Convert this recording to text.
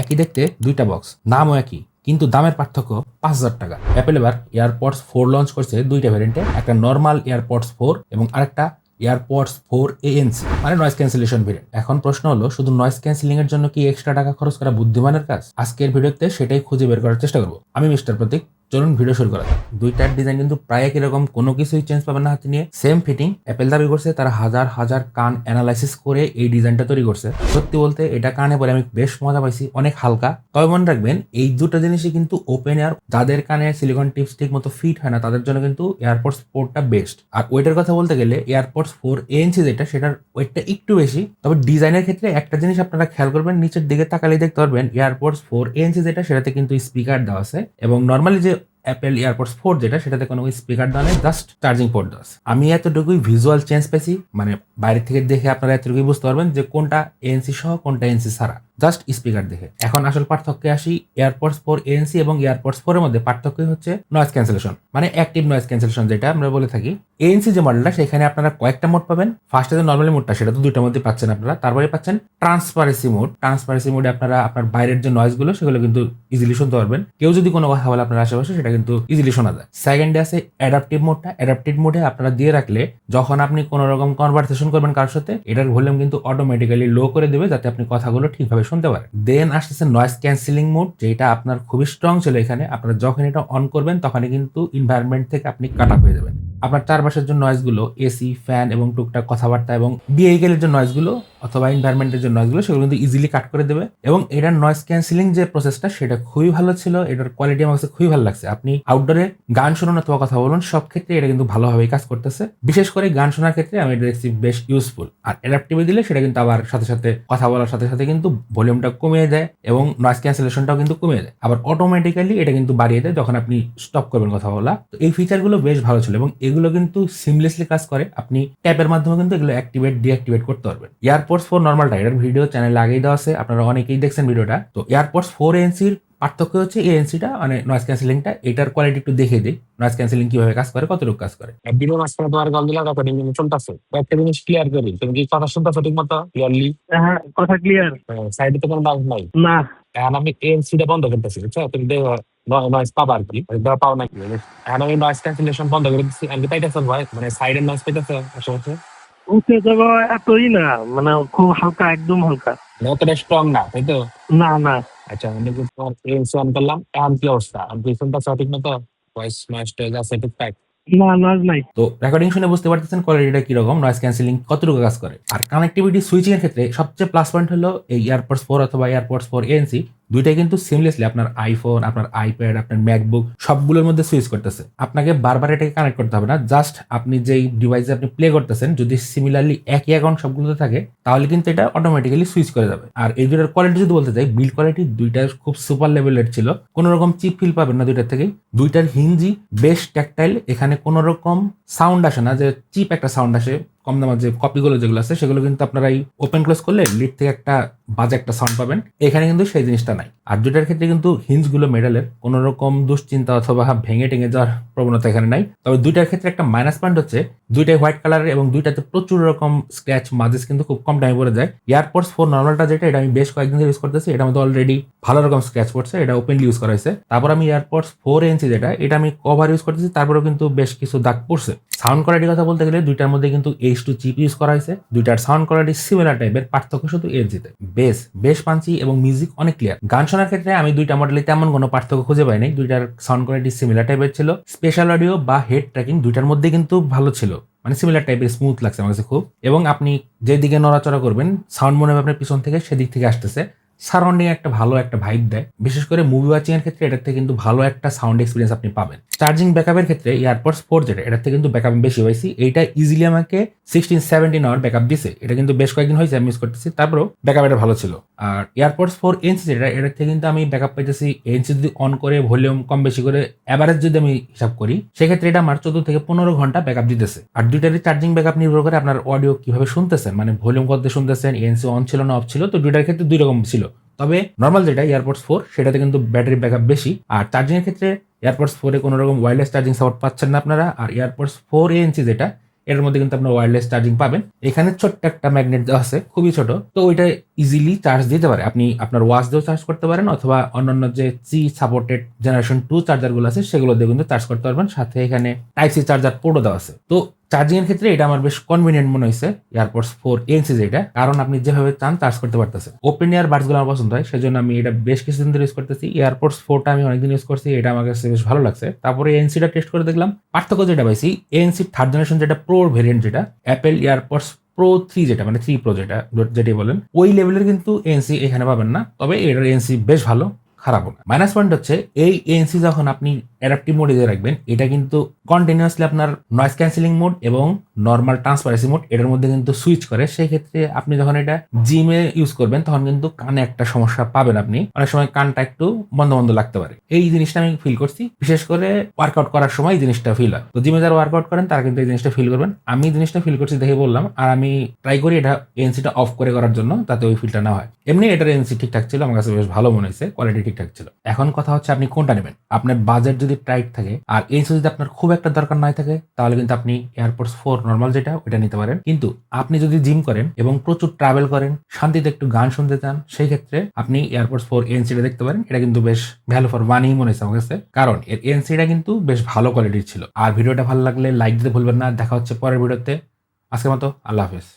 একই দেখতে দুইটা বক্স, নামও একই, কিন্তু দামের পার্থক্য 5,000 টাকা। অ্যাপেল এবার এয়ারপডস 4 লঞ্চ করছে দুইটা ভ্যারিয়েন্টে, একটা নর্মাল এয়ারপডস 4 এবং আরেকটা এয়ারপডস 4 ANC, মানে নয়েজ ক্যান্সেলেশন ভেরিয়েন্ট। এখন প্রশ্ন হলো, শুধু নয়েজ ক্যান্সেলিং এর জন্য কি এক্সট্রা টাকা খরচ করা বুদ্ধিমানের কাজ? আজকের ভিডিওতে সেটাই খুঁজে বের করার চেষ্টা করবো। আমি মিস্টার প্রতীক, চলুন ভিডিও শুরু করা যাক। দুইটার ডিজাইন কিন্তু প্রায় একই রকম, কোনো কিছুই চেঞ্জ পাবেন না হাতে নিয়ে, সেম ফিটিং। অ্যাপেল দাবি করছে তারা হাজার হাজার কান অ্যানালাইসিস করে এই ডিজাইনটা তৈরি করছে। সত্যি বলতে এটা কানে পরে আমি বেশ মজা পাইছি, অনেক হালকা। তবে মনে রাখবেন এই দুটো জিনিসই কিন্তু ওপেন এয়ার, যাদের কানে সিলিকন টিপস ঠিক মতো ফিট হয় না তাদের জন্য কিন্তু এয়ারপডস 4টা বেস্ট। আর ওয়েটের কথা বলতে গেলে এয়ারপডস 4 ANC যেটা, সেটার ওয়েটটা একটু বেশি। তবে ডিজাইনের ক্ষেত্রে একটা জিনিস আপনারা খেয়াল করবেন, নিচের দিকে তাকালেই দেখতে পারবেন এয়ারপডস 4 ANC যেটা, সেটাতে কিন্তু স্পিকার দেওয়া আছে, এবং নর্মালি যে অ্যাপেল এয়ারপডস 4 যেটা, সেটাতে কোনো স্পিকার দেওয়া নেই, জাস্ট চার্জিং পোর্ট দেওয়া আছে। আমি এতটুকুই ভিজুয়াল চেঞ্জ পেয়েছি, মানে বাইরে থেকে দেখে আপনারা এতটুকুই বুঝতে পারবেন যে কোনটা ANC সহ কোনটা ANC ছাড়া, জাস্ট স্পিকার দেখে। এখন আসল পার্থক্যে আসি। এয়ারপডস 4 ANC এবং এয়ারপডস 4 এর মধ্যে পার্থক্য হচ্ছে নয়েজ ক্যান্সেলেশন, মানে অ্যাক্টিভ নয়েজ ক্যান্সেলেশন যেটা আমরা বলে থাকি। ANC যে মডেলটা, সেখানে আপনারা কয়েকটা মোড পাবেন। ফার্স্টে যে নর্মালি মোডটা, সেটা তো দুইটার মধ্যে পাচ্ছেন আপনারা। তারপরে পাচ্ছেন ট্রান্সপারেন্সি মোড। ট্রান্সপারেন্সি মোডে আপনারা আপনার বাইরের যে নয়েজগুলো সেগুলো কিন্তু ইজিলি শুনতে পারবেন। কেউ যদি কোনো কথা বলে আপনার আশেপাশে, সেটা কিন্তু ইজিলি শোনা যায়। সেকেন্ডে আছে অ্যাডাপটিভ মোডটা। অ্যাডাপটিভ মোডে আপনারা দিয়ে রাখলে যখন আপনি কোনো রকম কনভারসেশন করবেন কারোর সাথে, এটার ভলিউম কিন্তু অটোমেটিক্যালি লো করে দেবে, যাতে আপনি কথাগুলো ঠিকভাবে শুনতে পারেন। দেন আসতেছে নয়েজ ক্যান্সেলিং মোড, যেটা আপনার খুবই স্ট্রং ছিল এখানে। আপনারা যখন এটা অন করবেন তখনই কিন্তু এনভায়রনমেন্ট থেকে আপনি কাট অফ হয়ে যাবেন। আপনার চারপাশের যে নয়েজগুলো, এসি, ফ্যান এবং টুকটাক কথাবার্তা এবং ভেহিকেলের যে নয়েজগুলো অথবা এনভায়রনমেন্টের যে নয়েজগুলো, সেগুলো কিন্তু ইজিলি কাট করে দেবে। এবং এটার নয়েজ ক্যান্সেলিং যে প্রসেসটা, সেটা খুবই ভালো ছিল। এটার কোয়ালিটি আমার কাছে খুবই ভালো লাগছে। আপনি আউটডোরে গান শুনুন অথবা কথা বলুন, সব ক্ষেত্রে এটা কিন্তু ভালোভাবেই কাজ করতেছে। বিশেষ করে গান শোনার ক্ষেত্রে আমি এটা দেখছি বেশ ইউজফুল। আর অ্যাডাপটিভে দিলে সেটা কিন্তু আবার সাথে সাথে কথা বলার সাথে সাথে কিন্তু ভলিউমটা কমিয়ে দেয় এবং নয়েজ ক্যান্সেলেশনটাও কিন্তু কমিয়ে দেয়। আবার অটোমেটিক্যালি এটা কিন্তু বাড়িয়ে দেয় যখন আপনি স্টপ করবেন কথা বলা। তো এই ফিচারগুলো বেশ ভালো ছিল এবং এগুলো কিন্তু সিমলেসলি কাজ করে। আপনি ট্যাপের মাধ্যমে কিন্তু এগুলো অ্যাক্টিভেট ডিঅ্যাক্টিভেট করতে পারবেন। এয়ারপডস 4 নর্মালটা, এটার ভিডিও চ্যানেলে আগেই দেওয়া আছে, আপনারা অনেকেই দেখছেন ভিডিওটা। তো এয়ারপডস 4 এনসির পার্থক্য হচ্ছে এএনসিটা, মানে নয়েজ ক্যান্সেলিংটা, এটার কোয়ালিটি একটু দেখে দিই। নয়েজ ক্যান্সেলিং কিভাবে কাজ করে, কতটুকু কাজ করে। একদিনের মাঝখানে তোমার কল দিলাম, রেকর্ডিং কিন্তু চলতেছে। একটা জিনিস ক্লিয়ার করি, তুমি কি কথা শুনতেছো ঠিক মতো ক্লিয়ারলি? হ্যাঁ, কথা ক্লিয়ার। সাইডে তো কোনো ডাউট নাই। না, এখন আমি ANC টা বন্ধ করতেছি, বুঝছো? তুমি নয়েজ পাবা আর কি, পাও নাকি? এখন আমি নয়েজ ক্যান্সেলেশন বন্ধ করে দিচ্ছি। আমি পাইতেছো ভয়, মানে সাইডের নয়েজ পাইতেছো আশেপাশে? উঠে যাবো এতই না, মানে খুব হালকা, একদম হালকা। মানে অতটা স্ট্রং না, তাই তো? না না, আচ্ছা, আমি যদি তোমার ANC অন করলাম, এখন কি অবস্থা? আমি কি শুনতেছো ঠিক মতো? ভয়েস নয়েজ টয়েজ আছে ঠিকঠাক? না, নজ নাই। তো রেকর্ডিং শুনে বুঝতে পারতেছেন কোয়ালিটিটা কিরকম, নয়েজ ক্যান্সেলিং কতটুকু কাজ করে। আর কানেক্টিভিটি সুইচিং এর ক্ষেত্রে সবচেয়ে প্লাস পয়েন্ট হলো এই এয়ারপডস 4 অথবা এয়ারপডস 4 ANC দুইটাই কিন্তু সিমলেসলি আপনার আইফোন, আপনার আইপ্যাড, আপনার ম্যাকবুক সবগুলোর মধ্যে সুইচ করতেছে। আপনাকে বারবার এটাকে কানেক্ট করতে হবে না। জাস্ট আপনি যেই ডিভাইসে আপনি প্লে করতেছেন, যদি সিমিলারলি একই অ্যাকাউন্ট সবগুলোতে থাকে, তাহলে কিন্তু এটা অটোমেটিক্যালি সুইচ করে যাবে। আর এই দুইটার কোয়ালিটি যদি বলতে চাই, বিল্ড কোয়ালিটি দুইটা খুব সুপার লেভেলের ছিল। কোনো রকম চিপ ফিল পাবেন না দুইটার থেকেই। দুইটার হিঞ্জি বেশ ট্যাকটাইল, এখানে কোনো রকম সাউন্ড আসে না যে চিপ একটা সাউন্ড আসে। কম দামের যে কপিগুলো যেগুলো আছে, সেগুলো কিন্তু আপনারা এই ওপেন ক্লোজ করলে লিড থেকে একটা বাজে একটা সাউন্ড পাবেন। এখানে কিন্তু সেই জিনিসটা নাই। আর দুইটার ক্ষেত্রে কিন্তু হিঞ্জগুলো মেটালের, কোনো রকম দুশ্চিন্তা অথবা ভেঙে টেঙে যাওয়ার প্রবণতা এখানে নাই। তবে দুইটার ক্ষেত্রে একটা মাইনাস পয়েন্ট হচ্ছে, দুইটাই হোয়াইট কালারের এবং দুইটাতে প্রচুর রকম স্ক্র্যাচ মাজিস কিন্তু খুব কম টাইমে পড়ে যায়। এয়ারপডস 4 নর্মালটা যেটা, এটা আমি বেশ কয়েকদিন ইউজ করতেছি, এটার মধ্যে অলরেডি ভালো রকম স্ক্র্যাচ পড়ছে, এটা ওপেনলি ইউজ করা হয়েছে। তারপর আমি এয়ারপডস 4 ANC যেটা, এটা আমি কভার ইউজ করতেছি, তারপরেও কিন্তু বেশ কিছু দাগ পড়ছে। সাউন্ড কোয়ালিটির কথা বলতে গেলে দুইটার মধ্যে কিন্তু H2 চিপ ইউজ করা হয়েছে। দুইটার সাউন্ড কোয়ালিটি সিমিলার টাইপের, পার্থক্য শুধু এনসিতে। বেশ পাঞ্চি এবং মিউজিক অনেক ক্লিয়ার। গান শোনার ক্ষেত্রে আমি দুইটা মডেলে তেমন কোনো পার্থক্য খুঁজে পাইনি। দুইটার সাউন্ড কোয়ালিটি সিমিলার টাইপের ছিল। স্পেশাল অডিও বা হেড ট্র্যাকিং দুইটার মধ্যে কিন্তু ভালো ছিল, মানে সিমিলার টাইপের, স্মুথ লাগছে আমার কাছে খুব। এবং আপনি যেদিকে নড়াচড়া করবেন, সাউন্ড মনে হবে আপনার পিছন থেকে সেদিক থেকে আসতেছে। সারাউন্ডিং একটা ভালো একটা ভাইব দেয়। বিশেষ করে মুভি ওয়াচিং এর ক্ষেত্রে এটাতে কিন্তু ভালো একটা সাউন্ড এক্সপিরিয়েন্স আপনি পাবেন। চার্জিং ব্যাকআপের ক্ষেত্রে এয়ারপডস 4 যেটা, এটাতে কিন্তু ব্যাকআপ বেশি হয়েছে। এইটা ইজিলি আমাকে 16-17 আওয়ার ব্যাকআপ দিছে। এটা কিন্তু বেশ কয়েকদিন হয়েছে আমি ইউজ করতেছি, তারপরেও ব্যাকআপ এটা ভালো ছিল। আর এয়ারপডস 4 ANC যেটা, এটার থেকে কিন্তু আমি ব্যাকআপ পাইতেছি ANC যদি অন করে ভলিউম কম বেশি করে এভারেজ যদি আমি হিসাব করি, সেক্ষেত্রে এটা আমার 14 থেকে 15 ঘন্টা ব্যাকআপ দিতেছে। আর দুইটারই চার্জিং ব্যাকআপ নির্ভর করে আপনার অডিও কিভাবে শুনতেছেন, মানে ভলিউম কত শুনতেছেন, ANC অন ছিল না অফ ছিল। তো দুইটার ক্ষেত্রে দুই রকম ছিল। তবে নর্মাল যেটা এয়ারপডস 4, সেটাতে কিন্তু ব্যাটারি ব্যাকআপ বেশি। আর চার্জিং এর ক্ষেত্রে এয়ারপডস 4 এ কোনো রকম ওয়্যারলেস চার্জিং সাপোর্ট পাচ্ছেন না আপনারা। আর এয়ারপডস 4 ANC যেটা, এর মধ্যে কিন্তু আপনার ওয়্যারলেস চার্জিং পাবেন। এখানে ছোট্ট একটা ম্যাগনেট দেওয়া আছে, খুবই ছোট, তো ওইটা ইজিলি চার্জ দিতে পারে। আপনি আপনার ওয়াচ দিয়েও চার্জ করতে পারেন, অথবা অন্যান্য যে সি সাপোর্টেড জেনারেশন 2 চার্জারগুলো আছে সেগুলো দিয়ে কিন্তু চার্জ করতে পারবেন। সাথে এখানে টাইপ সি চার্জার পোর্টও দেওয়া আছে। তো চার্জিং এর ক্ষেত্রে এটা আমার বেশ কনভিনিয়েন্ট মনে হয়েছে, এয়ারপডস 4 ANC যেটা, কারণ আপনি যেভাবে চান চার্জ করতে পারতেছেন। ওপেন এয়ার বাডসগুলো আমার পছন্দ হয়, সেজন্য আমি এটা বেশ কিছুদিন ধরে ইউজ করতেছি। এয়ারপডস 4টা আমি অনেকদিন ইউজ করছি, এটা আমার কাছে বেশ ভালো লাগছে। তারপরে এনসিটা টেস্ট করে দেখলাম, পার্থক্য যেটা পাইছি, এএনসি থার্ড জেনারেশন যেটা প্রো ভেরিয়েন্ট, যেটা অ্যাপেল এয়ারপডস প্রো 3 যেটা, মানে 3 প্রো যেটাই বলেন, ওই লেভেলের কিন্তু এএনসি এখানে পাবেন না। তবে এটার এএনসি বেশ ভালো, খারাপও না। মাইনাস পয়েন্ট হচ্ছে এই এএনসি যখন আপনি অ্যাডাপটিভ মোডে দিয়ে রাখবেন, এটা কিন্তু কন্টিনিউয়াসলি আপনার নয়েজ ক্যান্সেলিং মোড এবং নর্মাল ট্রান্সপারেন্সি মোড এটার মধ্যে কিন্তু সুইচ করে। সেই ক্ষেত্রে আপনি যখন এটা জিমে ইউজ করবেন তখন কিন্তু কানে একটা সমস্যা পাবেন। আপনি অনেক সময় কানটা একটু বন্ধ বন্ধ লাগতে পারে। এই জিনিসটা আমি ফিল করছি, বিশেষ করে ওয়ার্কআউট করার সময় এই জিনিসটা ফিল হয়। তো জিমে যারা ওয়ার্কআউট করেন তারা কিন্তু এই জিনিসটা ফিল করবেন। আমি এই জিনিসটা ফিল করছি দেখে বললাম, আর আমি ট্রাই করি এটা এএনসিটা অফ করে করার জন্য, তাতে ওই ফিলটা না হয়। এমনি এটার এএনসি ঠিকঠাক ছিল, আমার কাছে বেশ ভালো মনে হয়েছে, কোয়ালিটি ঠিকঠাক ছিল। এখন কথা হচ্ছে আপনি কোনটা নেবেন। আপনার বাজেট যদি টাইট থাকে আর এএনসি যদি আপনার খুব একটা দরকার নাই থাকে, তাহলে কিন্তু আপনি এয়ারপডস 4 নর্মাল যেটা ওটা নিতে পারেন। কিন্তু আপনি যদি জিম করেন এবং প্রচুর ট্রাভেল করেন, শান্তিতে একটু গান শুনতে চান, সেই ক্ষেত্রে আপনি এয়ারপডস 4 এএনসিটা দেখতে পারেন। এটা কিন্তু বেশ ভ্যালু ফর মানি মনে হয়েছে আমার কাছে, কারণ এর এএনসিটা কিন্তু বেশ ভালো কোয়ালিটির ছিল। আর ভিডিওটা ভালো লাগলে লাইক দিতে ভুলবেন না। দেখা হচ্ছে পরের ভিডিওতে। আজকের মতো আল্লাহ হাফেজ।